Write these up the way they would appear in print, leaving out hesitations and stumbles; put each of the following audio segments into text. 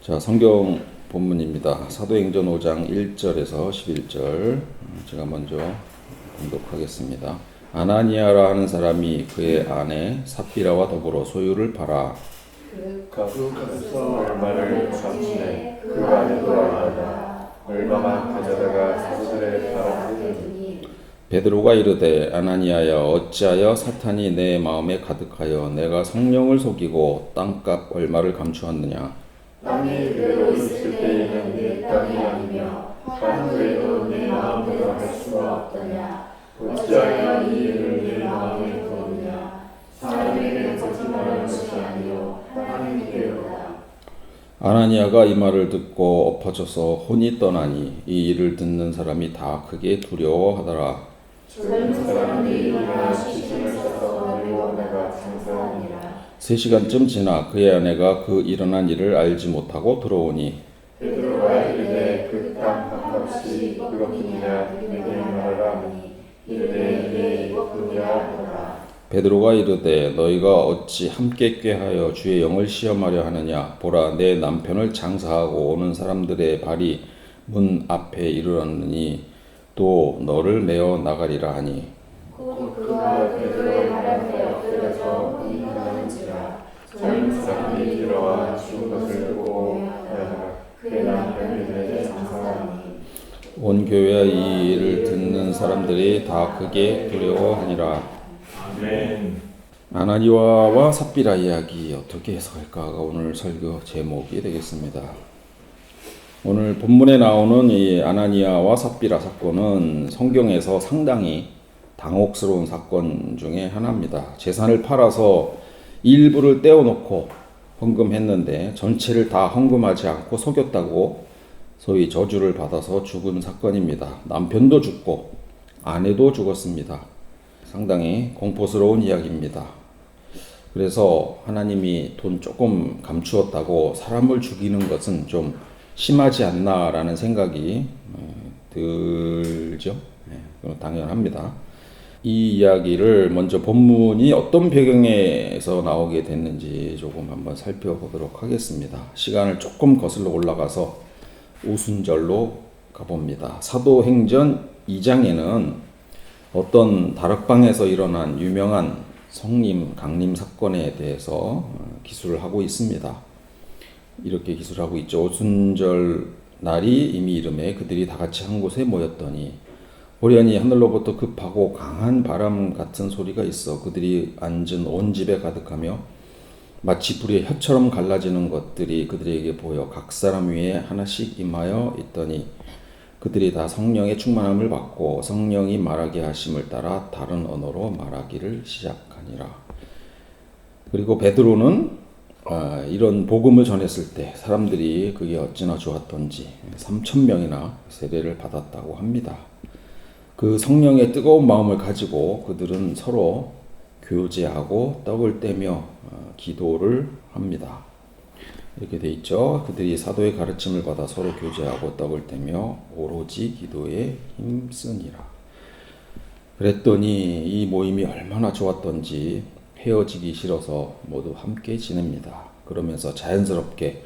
자, 성경 본문입니다. 사도행전 5장 1절에서 11절. 제가 먼저 봉독하겠습니다. 아나니아라 하는 사람이 그의 아내 삽비라와 더불어 소유를 팔아 값서 얼마를 값지네 그 안에 돌아가다 얼마만 가져다가 사도들의 발 앞에 두니. 베드로가 이르되 아나니아여 어찌하여 사탄이 내 마음에 가득하여 내가 성령을 속이고 땅값 얼마를 감추었느냐. 땅이 그대로 있을 때에는 내 땅이 아니며 한 후에도 내 마음대로 할 수가 없더냐. 어찌하여 이 일을 내 마음에 두었느냐. 사람에게 거짓말하는 것이 아니요 하나님께로다. 아나니아가 이 말을 듣고 엎어져서 혼이 떠나니 이 일을 듣는 사람이 다 크게 두려워하더라. 젊은 사람들이 일어나 시신을 싸서 내고 내가 장사하니라. 3시간쯤 지나 그의 아내가 그 일어난 일을 알지 못하고 들어오니 베드로가 이르되 그 땅 값이 이것뿐이냐 내게 말하라 하니 이르되 네 이것뿐이라 하더라. 베드로가 이르되 너희가 어찌 함께 꾀하여 주의 영을 시험하려 하느냐. 보라 내 남편을 장사하고 오는 사람들의 발이 문 앞에 이르렀느니 또 너를 내어 나가리라 하니 곧 그가 베드로의 발 앞에 엎드려져 혼이 나는지라. 젊은 사람들이 들어와 죽은 것을 보고 하여 그의 남편을 내게 장사하니. 온 교회와 이 일을 듣는 사람들이 다 크게 두려워하니라. 아멘. 아나니아와 삽비라 이야기 어떻게 해석할까가 오늘 설교 제목이 되겠습니다. 오늘 본문에 나오는 이 아나니아와 삽비라 사건은 성경에서 상당히 당혹스러운 사건 중에 하나입니다. 재산을 팔아서 일부를 떼어놓고 헌금했는데 전체를 다 헌금하지 않고 속였다고 소위 저주를 받아서 죽은 사건입니다. 남편도 죽고 아내도 죽었습니다. 상당히 공포스러운 이야기입니다. 그래서 하나님이 돈 조금 감추었다고 사람을 죽이는 것은 좀 심하지 않나라는 생각이 들죠. 그건 당연합니다. 이 이야기를 먼저 본문이 어떤 배경에서 나오게 됐는지 조금 한번 살펴보도록 하겠습니다. 시간을 조금 거슬러 올라가서 오순절로 가봅니다. 사도행전 2장에는 어떤 다락방에서 일어난 유명한 성림, 강림 사건에 대해서 기술을 하고 있습니다. 이렇게 기술하고 있죠. 오순절 날이 이미 이름에 그들이 다 같이 한 곳에 모였더니 호련히 하늘로부터 급하고 강한 바람 같은 소리가 있어 그들이 앉은 온 집에 가득하며 마치 불의 혀처럼 갈라지는 것들이 그들에게 보여 각 사람 위에 하나씩 임하여 있더니 그들이 다 성령의 충만함을 받고 성령이 말하게 하심을 따라 다른 언어로 말하기를 시작하니라. 그리고 베드로는 이런 복음을 전했을 때 사람들이 그게 어찌나 좋았던지 3,000명이나 세례를 받았다고 합니다. 그 성령의 뜨거운 마음을 가지고 그들은 서로 교제하고 떡을 떼며 기도를 합니다. 이렇게 돼 있죠. 그들이 사도의 가르침을 받아 서로 교제하고 떡을 떼며 오로지 기도에 힘쓰니라. 그랬더니 이 모임이 얼마나 좋았던지 헤어지기 싫어서 모두 함께 지냅니다. 그러면서 자연스럽게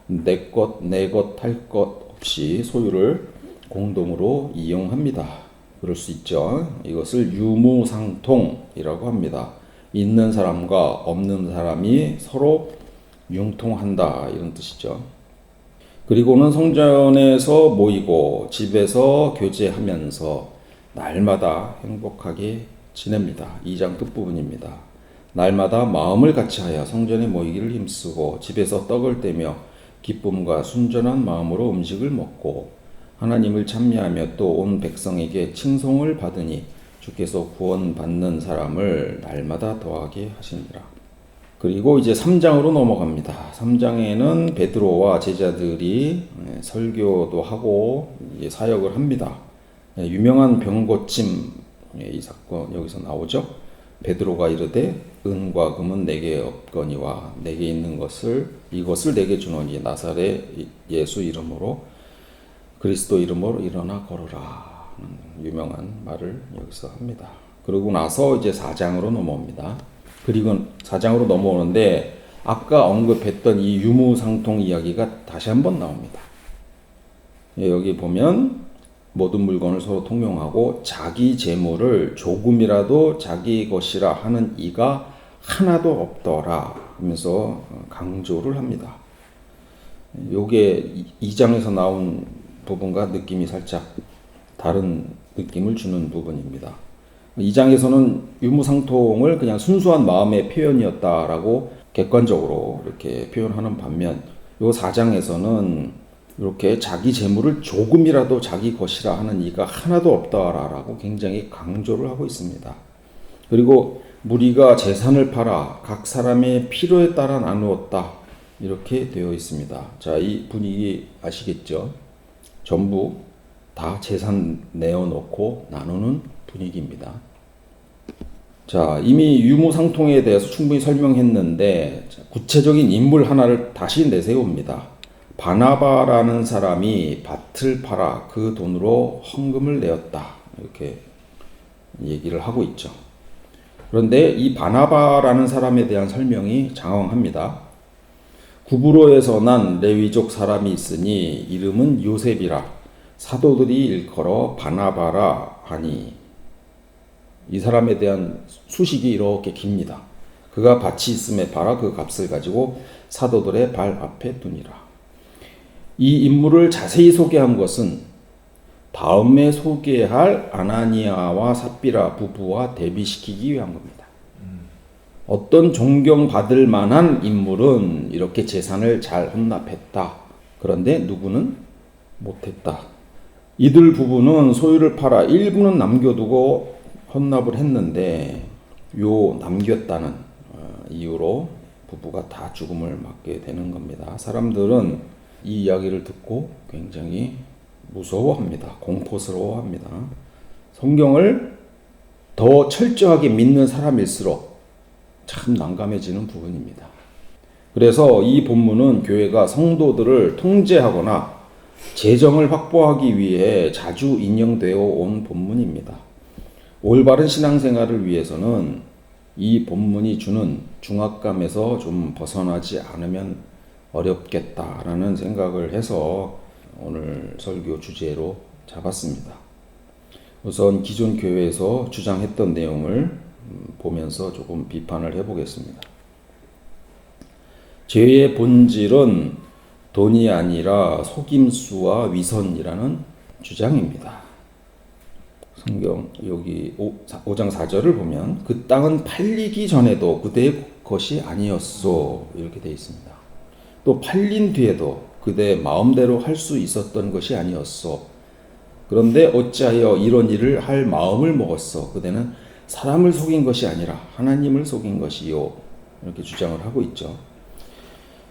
내 것, 내 것 할 것 없이 소유를 공동으로 이용합니다. 그럴 수 있죠. 이것을 유무상통이라고 합니다. 있는 사람과 없는 사람이 서로 융통한다 이런 뜻이죠. 그리고는 성전에서 모이고 집에서 교제하면서 날마다 행복하게 지냅니다. 2장 끝부분입니다. 날마다 마음을 같이하여 성전에 모이기를 힘쓰고 집에서 떡을 떼며 기쁨과 순전한 마음으로 음식을 먹고 하나님을 찬미하며 또 온 백성에게 칭송을 받으니 주께서 구원받는 사람을 날마다 더하게 하시니라. 그리고 이제 3장으로 넘어갑니다. 3장에는 베드로와 제자들이 설교도 하고 사역을 합니다. 유명한 병고침 이 사건 여기서 나오죠. 베드로가 이르되 은과 금은 내게 없거니와 내게 있는 이것을 내게 주노니 나사렛 예수 이름으로 그리스도 이름으로 일어나 걸으라. 유명한 말을 여기서 합니다. 그러고 나서 이제 4장으로 넘어옵니다. 그리고 4장으로 넘어오는데 아까 언급했던 이 유무상통 이야기가 다시 한번 나옵니다. 여기 보면 모든 물건을 서로 통용하고 자기 재물을 조금이라도 자기 것이라 하는 이가 하나도 없더라 하면서 강조를 합니다. 요게 2장에서 나온 부분과 느낌이 살짝 다른 느낌을 주는 부분입니다. 2장에서는 유무상통을 그냥 순수한 마음의 표현이었다라고 객관적으로 이렇게 표현하는 반면 요 4장에서는 이렇게 자기 재물을 조금이라도 자기 것이라 하는 이가 하나도 없다라고 굉장히 강조를 하고 있습니다. 그리고 무리가 재산을 팔아 각 사람의 필요에 따라 나누었다 이렇게 되어 있습니다. 자, 이 분위기 아시겠죠? 전부 다 재산 내어놓고 나누는 분위기입니다. 자, 이미 유무상통에 대해서 충분히 설명했는데 구체적인 인물 하나를 다시 내세웁니다. 바나바라는 사람이 밭을 팔아 그 돈으로 헌금을 내었다 이렇게 얘기를 하고 있죠. 그런데 이 바나바라는 사람에 대한 설명이 장황합니다. 구브로에서 난 레위족 사람이 있으니 이름은 요셉이라 사도들이 일컬어 바나바라 하니 이 사람에 대한 수식이 이렇게 깁니다. 그가 밭이 있음에 팔아 그 값을 가지고 사도들의 발 앞에 두니라. 이 인물을 자세히 소개한 것은 다음에 소개할 아나니아와 삽비라 부부와 대비시키기 위한 겁니다. 어떤 존경받을 만한 인물은 이렇게 재산을 잘 헌납했다. 그런데 누구는 못했다. 이들 부부는 소유를 팔아 일부는 남겨두고 헌납을 했는데 요 남겼다는 이유로 부부가 다 죽음을 맞게 되는 겁니다. 사람들은 이 이야기를 듣고 굉장히 무서워합니다. 공포스러워합니다. 성경을 더 철저하게 믿는 사람일수록 참 난감해지는 부분입니다. 그래서 이 본문은 교회가 성도들을 통제하거나 재정을 확보하기 위해 자주 인용되어 온 본문입니다. 올바른 신앙생활을 위해서는 이 본문이 주는 중압감에서 좀 벗어나지 않으면 어렵겠다라는 생각을 해서 오늘 설교 주제로 잡았습니다. 우선 기존 교회에서 주장했던 내용을 보면서 조금 비판을 해보겠습니다. 죄의 본질은 돈이 아니라 속임수와 위선이라는 주장입니다. 성경 여기 5장 4절을 보면 그 땅은 팔리기 전에도 그대의 것이 아니었소 이렇게 되어 있습니다. 또 팔린 뒤에도 그대 마음대로 할 수 있었던 것이 아니었소. 그런데 어찌하여 이런 일을 할 마음을 먹었소. 그대는 사람을 속인 것이 아니라 하나님을 속인 것이요. 이렇게 주장을 하고 있죠.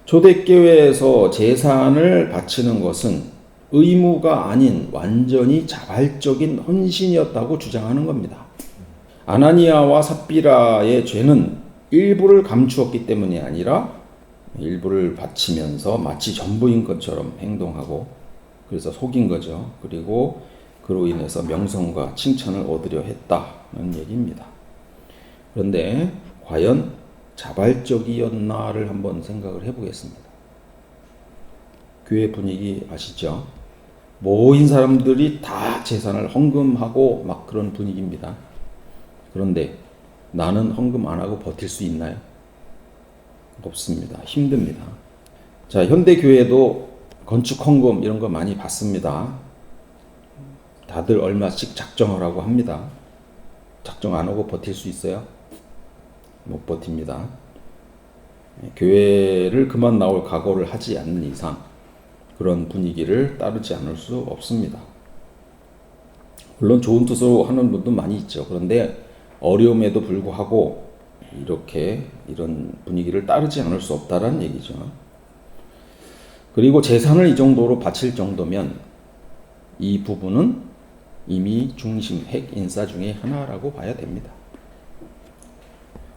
초대교회에서 제사를 바치는 것은 의무가 아닌 완전히 자발적인 헌신이었다고 주장하는 겁니다. 아나니아와 삽비라의 죄는 일부를 감추었기 때문이 아니라 일부를 바치면서 마치 전부인 것처럼 행동하고 그래서 속인 거죠. 그리고 그로 인해서 명성과 칭찬을 얻으려 했다는 얘기입니다. 그런데 과연 자발적이었나를 한번 생각을 해보겠습니다. 교회 분위기 아시죠? 모인 사람들이 다 재산을 헌금하고 막 그런 분위기입니다. 그런데 나는 헌금 안 하고 버틸 수 있나요? 없습니다. 힘듭니다. 자, 현대 교회도 건축 헌금 이런 거 많이 받습니다. 다들 얼마씩 작정하라고 합니다. 작정 안 하고 버틸 수 있어요? 못 버팁니다. 교회를 그만 나올 각오를 하지 않는 이상 그런 분위기를 따르지 않을 수 없습니다. 물론 좋은 뜻으로 하는 분도 많이 있죠. 그런데 어려움에도 불구하고 이렇게 이런 분위기를 따르지 않을 수 없다는 얘기죠. 그리고 재산을 이 정도로 바칠 정도면 이 부분은 이미 중심 핵 인사 중에 하나라고 봐야 됩니다.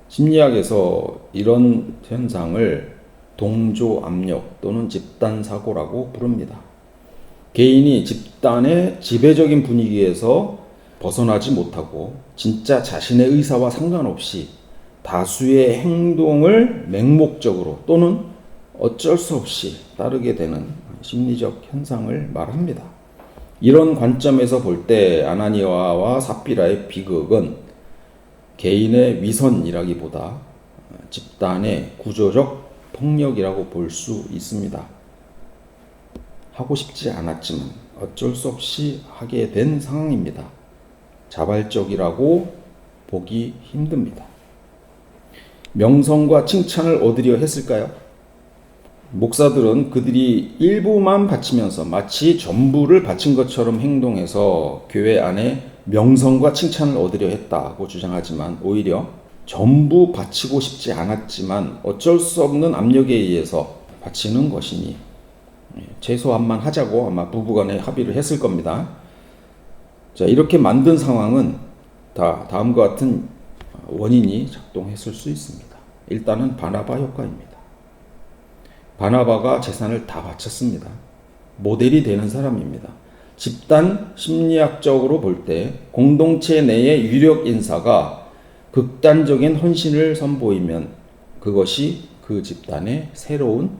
심리학에서 이런 현상을 동조 압력 또는 집단 사고라고 부릅니다. 개인이 집단의 지배적인 분위기에서 벗어나지 못하고 진짜 자신의 의사와 상관없이 다수의 행동을 맹목적으로 또는 어쩔 수 없이 따르게 되는 심리적 현상을 말합니다. 이런 관점에서 볼 때 아나니아와 삽비라의 비극은 개인의 위선이라기보다 집단의 구조적 폭력이라고 볼 수 있습니다. 하고 싶지 않았지만 어쩔 수 없이 하게 된 상황입니다. 자발적이라고 보기 힘듭니다. 명성과 칭찬을 얻으려 했을까요? 목사들은 그들이 일부만 바치면서 마치 전부를 바친 것처럼 행동해서 교회 안에 명성과 칭찬을 얻으려 했다고 주장하지만 오히려 전부 바치고 싶지 않았지만 어쩔 수 없는 압력에 의해서 바치는 것이니 최소한만 하자고 아마 부부간에 합의를 했을 겁니다. 자, 이렇게 만든 상황은 다음과 같은 원인이 작동했을 수 있습니다. 일단은 바나바 효과입니다. 바나바가 재산을 다 바쳤습니다. 모델이 되는 사람입니다. 집단 심리학적으로 볼 때 공동체 내의 유력 인사가 극단적인 헌신을 선보이면 그것이 그 집단의 새로운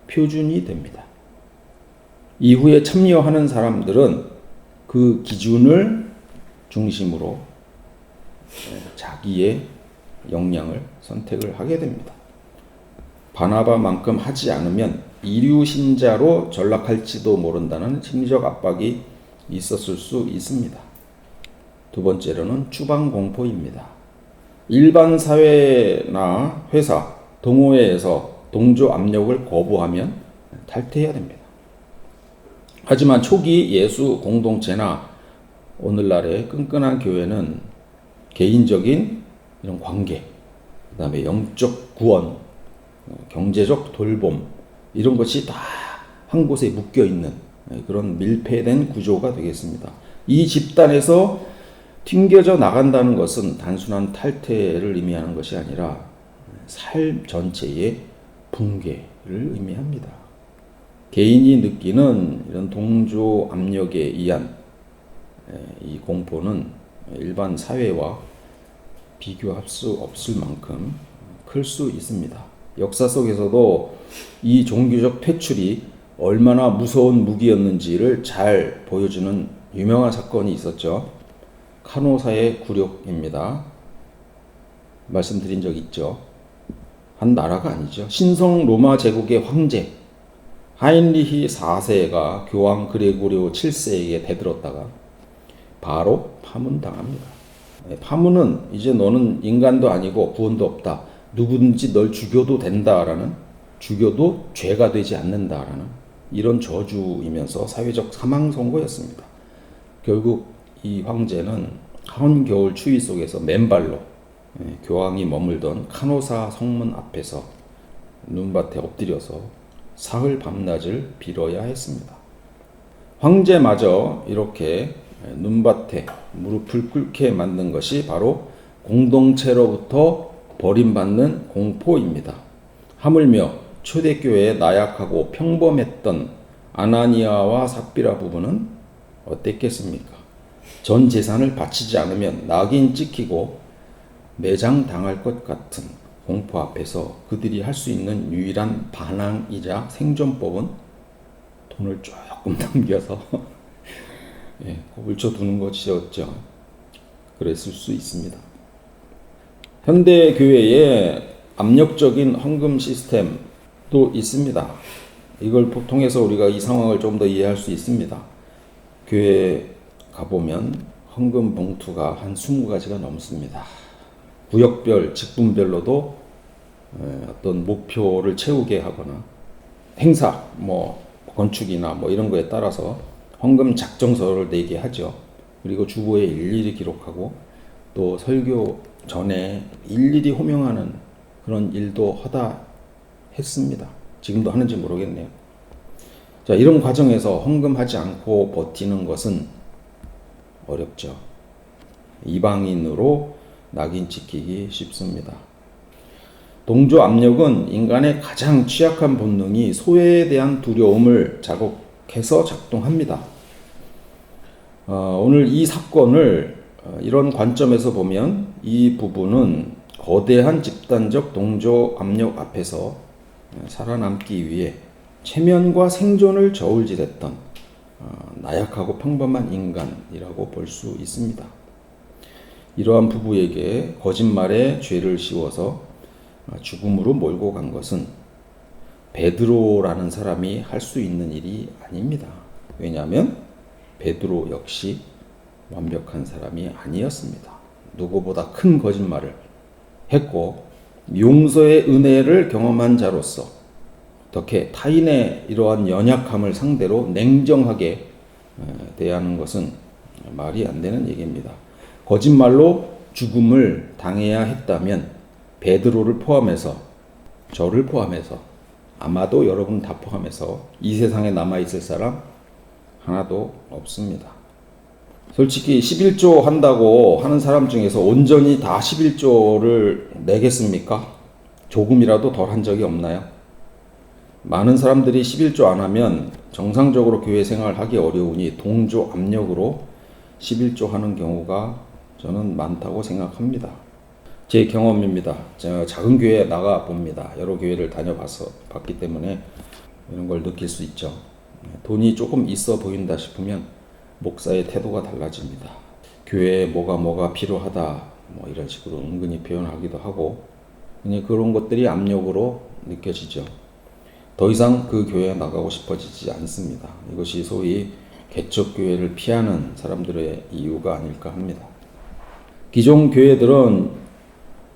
표준이 됩니다. 이후에 참여하는 사람들은 그 기준을 중심으로 자기의 역량을 선택을 하게 됩니다. 바나바만큼 하지 않으면 이류신자로 전락할지도 모른다는 심리적 압박이 있었을 수 있습니다. 두 번째로는 추방공포입니다. 일반 사회나 회사, 동호회에서 동조 압력을 거부하면 탈퇴해야 됩니다. 하지만 초기 예수 공동체나 오늘날의 끈끈한 교회는 개인적인 이런 관계, 그 다음에 영적 구원, 경제적 돌봄 이런 것이 다 한 곳에 묶여 있는 그런 밀폐된 구조가 되겠습니다. 이 집단에서 튕겨져 나간다는 것은 단순한 탈퇴를 의미하는 것이 아니라 삶 전체의 붕괴를 의미합니다. 개인이 느끼는 이런 동조 압력에 의한 이 공포는 일반 사회와 비교할 수 없을 만큼 클 수 있습니다. 역사 속에서도 이 종교적 퇴출이 얼마나 무서운 무기였는지를 잘 보여주는 유명한 사건이 있었죠. 카노사의 굴욕입니다. 말씀드린 적 있죠. 한 나라가 아니죠. 신성 로마 제국의 황제 하인리히 4세가 교황 그레고리오 7세에게 대들었다가 바로 파문당합니다. 파문은 이제 너는 인간도 아니고 구원도 없다. 누구든지 널 죽여도 된다라는, 죽여도 죄가 되지 않는다라는 이런 저주이면서 사회적 사망 선고였습니다. 결국 이 황제는 한겨울 추위 속에서 맨발로 교황이 머물던 카노사 성문 앞에서 눈밭에 엎드려서 사흘 밤낮을 빌어야 했습니다. 황제마저 이렇게 눈밭에 무릎을 꿇게 만든 것이 바로 공동체로부터 버림받는 공포입니다. 하물며 초대교회의 나약하고 평범했던 아나니아와 삽비라 부부는 어땠겠습니까? 전 재산을 바치지 않으면 낙인 찍히고 매장당할 것 같은 공포 앞에서 그들이 할 수 있는 유일한 반항이자 생존법은 돈을 조금 남겨서 곱을 쳐두는 것이었죠. 그랬을 수 있습니다. 현대 교회에 압력적인 헌금 시스템도 있습니다. 이걸 통해서 우리가 이 상황을 좀 더 이해할 수 있습니다. 교회에 가보면 헌금 봉투가 한 20가지가 넘습니다. 구역별, 직분별로도 어떤 목표를 채우게 하거나 행사, 건축이나 이런 거에 따라서 헌금 작정서를 내게 하죠. 그리고 주보에 일일이 기록하고 또 설교 전에 일일이 호명하는 그런 일도 하다 했습니다. 지금도 하는지 모르겠네요. 자, 이런 과정에서 헌금하지 않고 버티는 것은 어렵죠. 이방인으로 낙인 찍히기 쉽습니다. 동조 압력은 인간의 가장 취약한 본능이 소외에 대한 두려움을 자극해서 작동합니다. 오늘 이 사건을 이런 관점에서 보면 이 부부는 거대한 집단적 동조 압력 앞에서 살아남기 위해 체면과 생존을 저울질했던 나약하고 평범한 인간이라고 볼 수 있습니다. 이러한 부부에게 거짓말의 죄를 씌워서 죽음으로 몰고 간 것은 베드로라는 사람이 할 수 있는 일이 아닙니다. 왜냐하면 베드로 역시 완벽한 사람이 아니었습니다. 누구보다 큰 거짓말을 했고 용서의 은혜를 경험한 자로서 어떻게 타인의 이러한 연약함을 상대로 냉정하게 대하는 것은 말이 안 되는 얘기입니다. 거짓말로 죽음을 당해야 했다면 베드로를 포함해서 저를 포함해서 아마도 여러분 다 포함해서 이 세상에 남아있을 사람 하나도 없습니다. 솔직히 11조 한다고 하는 사람 중에서 온전히 다 11조를 내겠습니까? 조금이라도 덜 한 적이 없나요? 많은 사람들이 11조 안 하면 정상적으로 교회 생활을 하기 어려우니 동조 압력으로 11조 하는 경우가 저는 많다고 생각합니다. 제 경험입니다. 제가 작은 교회에 나가 봅니다. 여러 교회를 봤기 때문에 이런 걸 느낄 수 있죠. 돈이 조금 있어 보인다 싶으면 목사의 태도가 달라집니다. 교회에 뭐가 필요하다 뭐 이런 식으로 은근히 표현하기도 하고 그런 것들이 압력으로 느껴지죠. 더 이상 그 교회에 나가고 싶어지지 않습니다. 이것이 소위 개척교회를 피하는 사람들의 이유가 아닐까 합니다. 기존 교회들은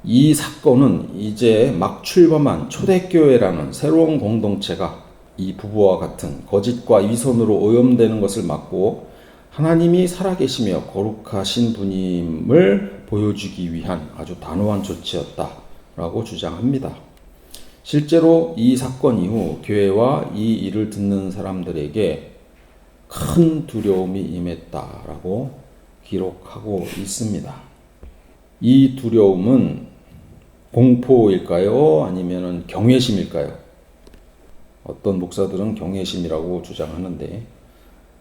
이 사건은 이제 막 출범한 초대교회라는 새로운 공동체가 이 부부와 같은 거짓과 위선으로 오염되는 것을 막고 하나님이 살아계시며 거룩하신 분임을 보여주기 위한 아주 단호한 조치였다라고 주장합니다. 실제로 이 사건 이후 교회와 이 일을 듣는 사람들에게 큰 두려움이 임했다라고 기록하고 있습니다. 이 두려움은 공포일까요? 아니면 경외심일까요? 어떤 목사들은 경외심이라고 주장하는데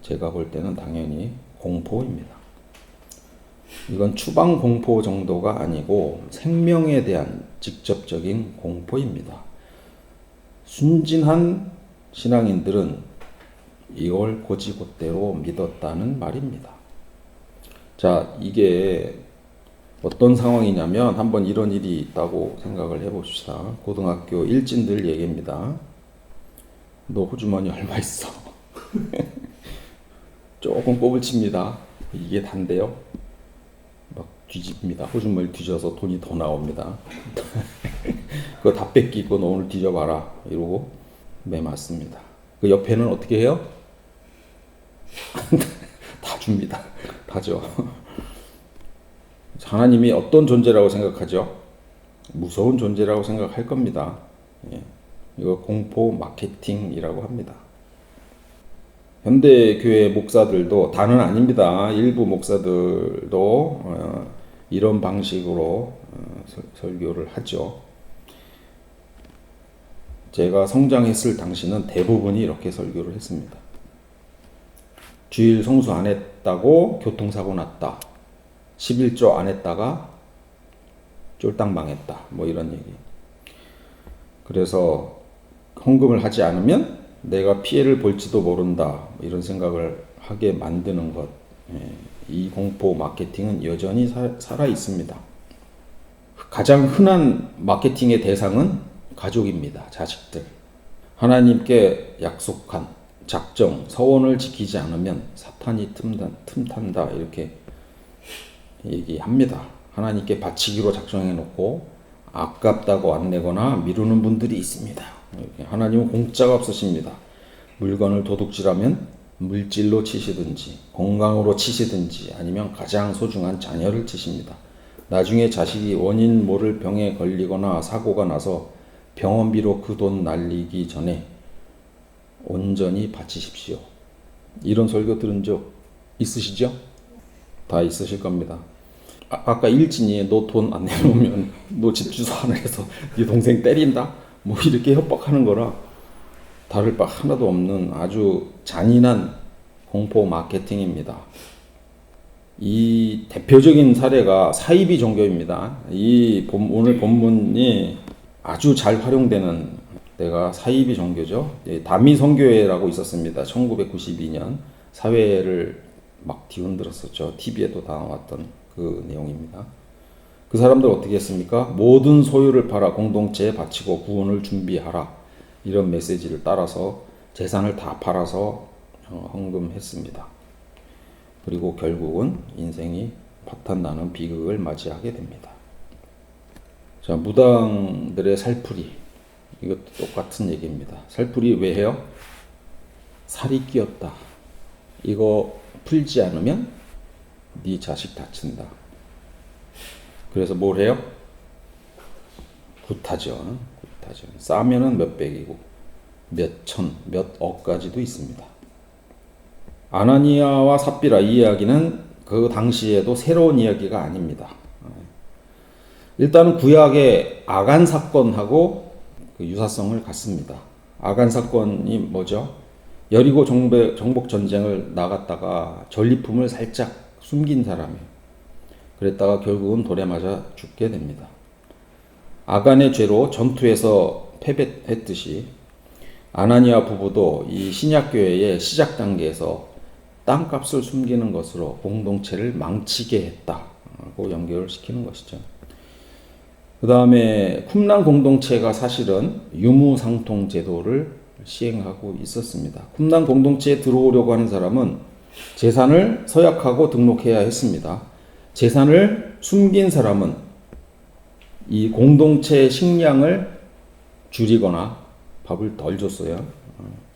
제가 볼 때는 당연히 공포입니다. 이건 추방 공포 정도가 아니고 생명에 대한 직접적인 공포입니다. 순진한 신앙인들은 이걸 곧이곧대로 믿었다는 말입니다. 자, 이게 어떤 상황이냐면 한번 이런 일이 있다고 생각을 해봅시다. 고등학교 일진들 얘기입니다. 너 호주머니 얼마 있어? 조금 꼽을 칩니다. 이게 단데요. 막 뒤집니다. 호주머니 뒤져서 돈이 더 나옵니다. 그거 다 뺏기고 너 오늘 뒤져봐라 이러고 매맞습니다. 그 옆에는 어떻게 해요? 다 줍니다. 다 줘. 하나님이 어떤 존재라고 생각하죠? 무서운 존재라고 생각할 겁니다. 예. 이거 공포 마케팅이라고 합니다. 현대교회 목사들도 다는 아닙니다. 일부 목사들도 이런 방식으로 설교를 하죠. 제가 성장했을 당시는 대부분이 이렇게 설교를 했습니다. 주일 성수 안 했다고 교통사고 났다. 11조 안 했다가 쫄딱 망했다. 뭐 이런 얘기. 그래서 헌금을 하지 않으면 내가 피해를 볼지도 모른다. 이런 생각을 하게 만드는 것. 이 공포 마케팅은 여전히 살아 있습니다. 가장 흔한 마케팅의 대상은 가족입니다. 자식들. 하나님께 약속한 작정, 서원을 지키지 않으면 사탄이 틈탄다. 이렇게 얘기합니다. 하나님께 바치기로 작정해 놓고 아깝다고 안 내거나 미루는 분들이 있습니다. 하나님은 공짜가 없으십니다. 물건을 도둑질하면 물질로 치시든지 건강으로 치시든지 아니면 가장 소중한 자녀를 치십니다. 나중에 자식이 원인 모를 병에 걸리거나 사고가 나서 병원비로 그 돈 날리기 전에 온전히 바치십시오. 이런 설교 들은 적 있으시죠? 다 있으실 겁니다. 아까 일진이 너 돈 안 내놓으면 너 집 주소 하나에서 네 동생 때린다? 뭐 이렇게 협박하는 거라 다를 바 하나도 없는 아주 잔인한 공포 마케팅입니다. 이 대표적인 사례가 사이비 종교입니다. 오늘 본문이 아주 잘 활용되는 데가 사이비 종교죠. 다미 선교회라고 있었습니다. 1992년 사회를 막 뒤흔들었었죠. TV에도 다 나왔던 그 내용입니다. 그 사람들 어떻게 했습니까? 모든 소유를 팔아 공동체에 바치고 구원을 준비하라. 이런 메시지를 따라서 재산을 다 팔아서 헌금했습니다. 그리고 결국은 인생이 파탄나는 비극을 맞이하게 됩니다. 자, 무당들의 살풀이. 이것도 똑같은 얘기입니다. 살풀이 왜 해요? 살이 끼었다. 이거 풀지 않으면 네 자식 다친다. 그래서 뭘 해요? 굿하죠. 싸면은 몇백이고 몇 천, 몇 억까지도 있습니다. 아나니아와 삽비라 이 이야기는 그 당시에도 새로운 이야기가 아닙니다. 일단은 구약의 아간 사건하고 그 유사성을 갖습니다. 아간 사건이 뭐죠? 여리고 정복 전쟁을 나갔다가 전리품을 살짝 숨긴 사람이에요. 그랬다가 결국은 돌에 맞아 죽게 됩니다. 아간의 죄로 전투에서 패배했듯이 아나니아 부부도 이 신약교회의 시작 단계에서 땅값을 숨기는 것으로 공동체를 망치게 했다고 연결을 시키는 것이죠. 그 다음에 쿰란 공동체가 사실은 유무상통 제도를 시행하고 있었습니다. 쿰란 공동체에 들어오려고 하는 사람은 재산을 서약하고 등록해야 했습니다. 재산을 숨긴 사람은 이 공동체의 식량을 줄이거나 밥을 덜 줬어요.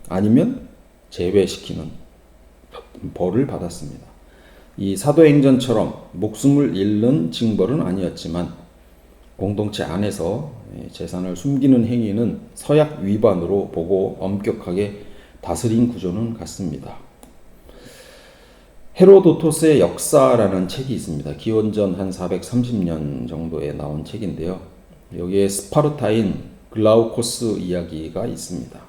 아니면 제외시키는 벌을 받았습니다. 이 사도행전처럼 목숨을 잃는 징벌은 아니었지만 공동체 안에서 재산을 숨기는 행위는 서약 위반으로 보고 엄격하게 다스린 구조는 같습니다. 헤로도토스의 역사라는 책이 있습니다. 기원전 한 430년 정도에 나온 책인데요. 여기에 스파르타인 글라우코스 이야기가 있습니다.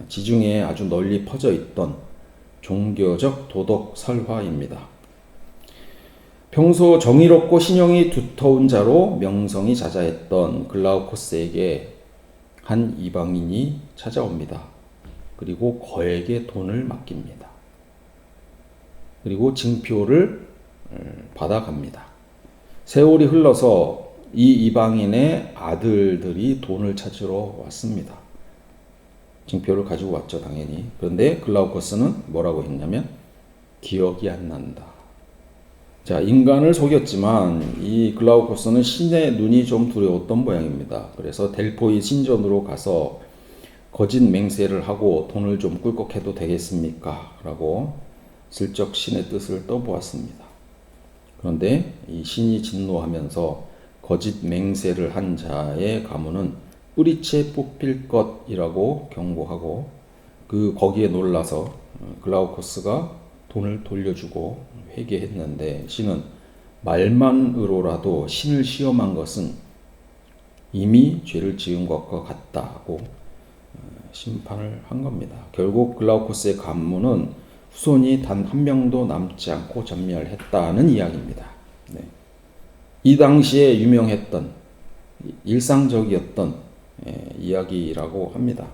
지중해에 아주 널리 퍼져 있던 종교적 도덕 설화입니다. 평소 정의롭고 신용이 두터운 자로 명성이 자자했던 글라우코스에게 한 이방인이 찾아옵니다. 그리고 거액의 돈을 맡깁니다. 그리고 징표를 받아갑니다. 세월이 흘러서 이 이방인의 아들들이 돈을 찾으러 왔습니다. 징표를 가지고 왔죠, 당연히. 그런데 글라우코스는 뭐라고 했냐면 기억이 안 난다. 자, 인간을 속였지만 이 글라우코스는 신의 눈이 좀 두려웠던 모양입니다. 그래서 델포이 신전으로 가서 거짓 맹세를 하고 돈을 좀 꿀꺽해도 되겠습니까? 라고 슬쩍 신의 뜻을 떠보았습니다. 그런데 이 신이 진노하면서 거짓 맹세를 한 자의 가문은 뿌리채 뽑힐 것이라고 경고하고 거기에 놀라서 글라우코스가 돈을 돌려주고 회개했는데 신은 말만으로라도 신을 시험한 것은 이미 죄를 지은 것과 같다고 심판을 한 겁니다. 결국 글라우코스의 가문은 후손이 단 한 명도 남지 않고 전멸했다는 이야기입니다. 네. 이 당시에 유명했던 일상적이었던 이야기라고 합니다.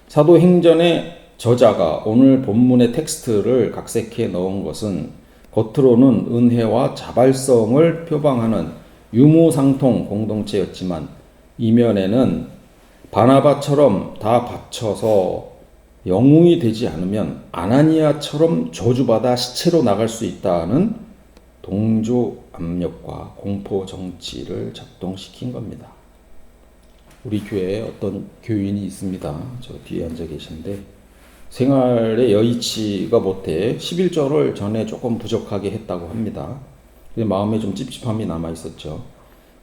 사도행전의 저자가 오늘 본문의 텍스트를 각색해 넣은 것은 겉으로는 은혜와 자발성을 표방하는 유무상통 공동체였지만 이면에는 바나바처럼 다 바쳐서 영웅이 되지 않으면 아나니아처럼 저주받아 시체로 나갈 수 있다는 동조 압력과 공포 정치를 작동시킨 겁니다. 우리 교회에 어떤 교인이 있습니다. 저 뒤에 앉아 계신데 생활에 여의치가 못해 11조를 전에 조금 부족하게 했다고 합니다. 마음에 좀 찝찝함이 남아 있었죠.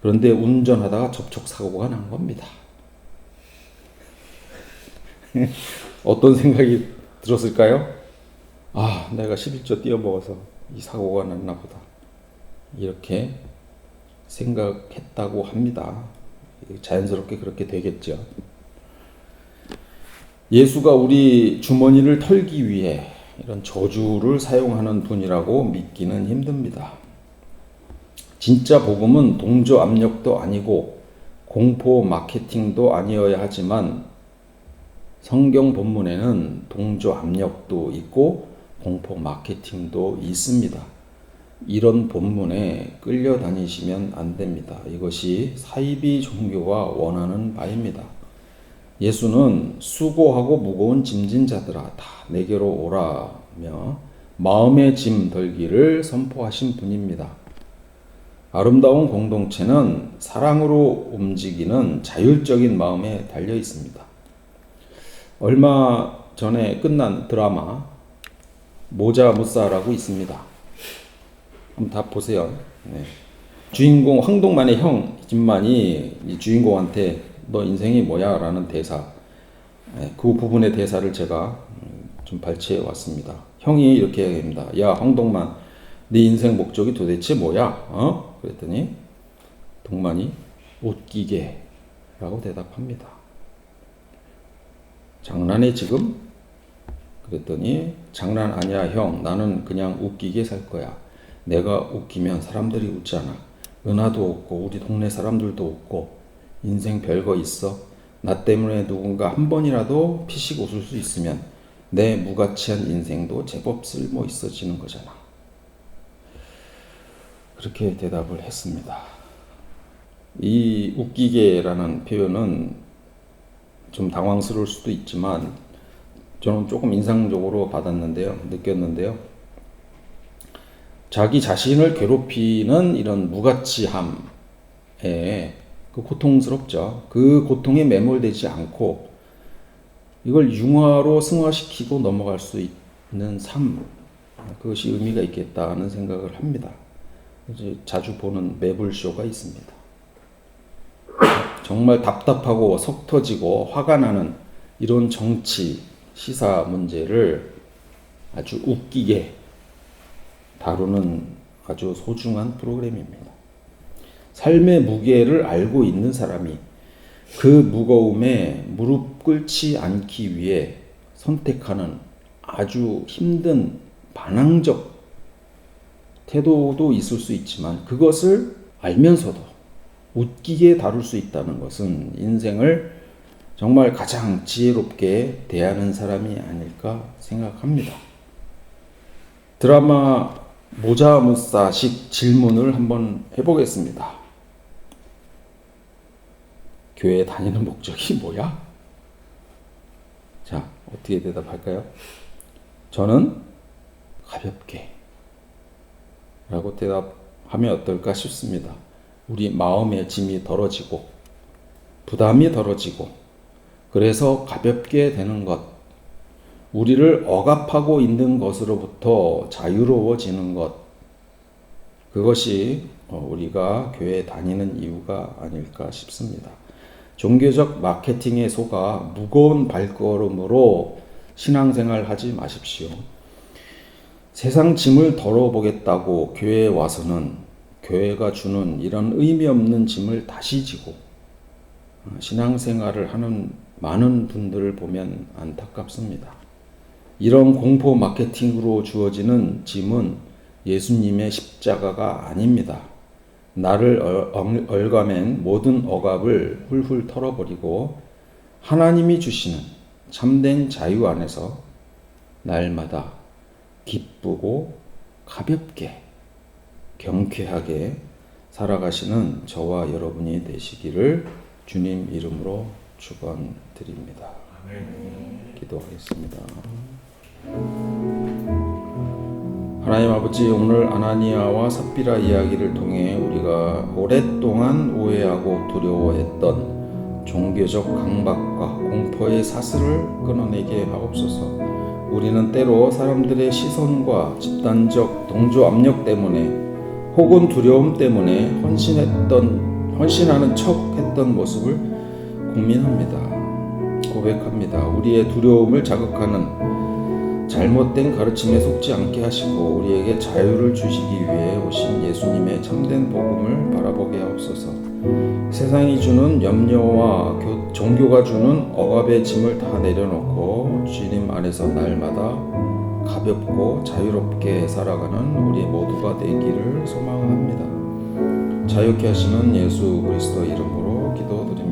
그런데 운전하다가 접촉사고가 난 겁니다. 어떤 생각이 들었을까요? 아, 내가 11조 띄어먹어서 이 사고가 났나 보다. 이렇게 생각했다고 합니다. 자연스럽게 그렇게 되겠죠. 예수가 우리 주머니를 털기 위해 이런 저주를 사용하는 분이라고 믿기는 힘듭니다. 진짜 복음은 동조 압력도 아니고 공포 마케팅도 아니어야 하지만 성경 본문에는 동조 압력도 있고 공포 마케팅도 있습니다. 이런 본문에 끌려다니시면 안 됩니다. 이것이 사이비 종교가 원하는 바입니다. 예수는 수고하고 무거운 짐진 자들아 다 내게로 오라며 마음의 짐 덜기를 선포하신 분입니다. 아름다운 공동체는 사랑으로 움직이는 자율적인 마음에 달려 있습니다. 얼마 전에 끝난 드라마 모자 무사라고 있습니다. 한번 다 보세요. 네. 주인공 황동만의 형 진만이 이 주인공한테 너 인생이 뭐야? 라는 대사, 그 부분의 대사를 제가 좀 발췌해 왔습니다. 형이 이렇게 얘기합니다. 야 황동만, 네 인생 목적이 도대체 뭐야? 그랬더니 동만이 웃기게 라고 대답합니다. 장난해 지금? 그랬더니 장난 아니야 형, 나는 그냥 웃기게 살 거야. 내가 웃기면 사람들이 웃잖아. 은하도 웃고 우리 동네 사람들도 웃고 인생 별거 있어? 나 때문에 누군가 한 번이라도 피식 웃을 수 있으면 내 무가치한 인생도 제법 쓸모 있어지는 거잖아. 그렇게 대답을 했습니다. 이 웃기게라는 표현은 좀 당황스러울 수도 있지만 저는 조금 인상적으로 느꼈는데요. 자기 자신을 괴롭히는 이런 무가치함에 그 고통스럽죠. 그 고통에 매몰되지 않고 이걸 융화로 승화시키고 넘어갈 수 있는 삶, 그것이 의미가 있겠다는 생각을 합니다. 이제 자주 보는 매불쇼가 있습니다. 정말 답답하고 속 터지고 화가 나는 이런 정치, 시사 문제를 아주 웃기게 다루는 아주 소중한 프로그램입니다. 삶의 무게를 알고 있는 사람이 그 무거움에 무릎 꿇지 않기 위해 선택하는 아주 힘든 반항적 태도도 있을 수 있지만 그것을 알면서도 웃기게 다룰 수 있다는 것은 인생을 정말 가장 지혜롭게 대하는 사람이 아닐까 생각합니다. 드라마 모자무사식 질문을 한번 해보겠습니다. 교회 다니는 목적이 뭐야? 자, 어떻게 대답할까요? 저는 가볍게 라고 대답하면 어떨까 싶습니다. 우리 마음의 짐이 덜어지고 부담이 덜어지고 그래서 가볍게 되는 것, 우리를 억압하고 있는 것으로부터 자유로워지는 것, 그것이 우리가 교회 다니는 이유가 아닐까 싶습니다. 종교적 마케팅에 속아 무거운 발걸음으로 신앙생활 하지 마십시오. 세상 짐을 덜어보겠다고 교회에 와서는 교회가 주는 이런 의미 없는 짐을 다시 지고 신앙생활을 하는 많은 분들을 보면 안타깝습니다. 이런 공포 마케팅으로 주어지는 짐은 예수님의 십자가가 아닙니다. 나를 얽어맨 모든 억압을 훌훌 털어버리고 하나님이 주시는 참된 자유 안에서 날마다 기쁘고 가볍게 경쾌하게 살아가시는 저와 여러분이 되시기를 주님 이름으로 축원드립니다. 기도하겠습니다. 하나님 아버지, 오늘 아나니아와 삽비라 이야기를 통해 우리가 오랫동안 오해하고 두려워했던 종교적 강박과 공포의 사슬을 끊어내게 하옵소서. 우리는 때로 사람들의 시선과 집단적 동조 압력 때문에 혹은 두려움 때문에 헌신하는 척 했던 모습을 고민합니다. 고백합니다. 우리의 두려움을 자극하는 잘못된 가르침에 속지 않게 하시고 우리에게 자유를 주시기 위해 오신 예수님의 참된 복음을 바라보게 하옵소서. 세상이 주는 염려와 종교가 주는 억압의 짐을 다 내려놓고 주님 안에서 날마다 가볍고 자유롭게 살아가는 우리 모두가 되기를 소망합니다. 자유케 하시는 예수 그리스도 이름으로 기도드립니다.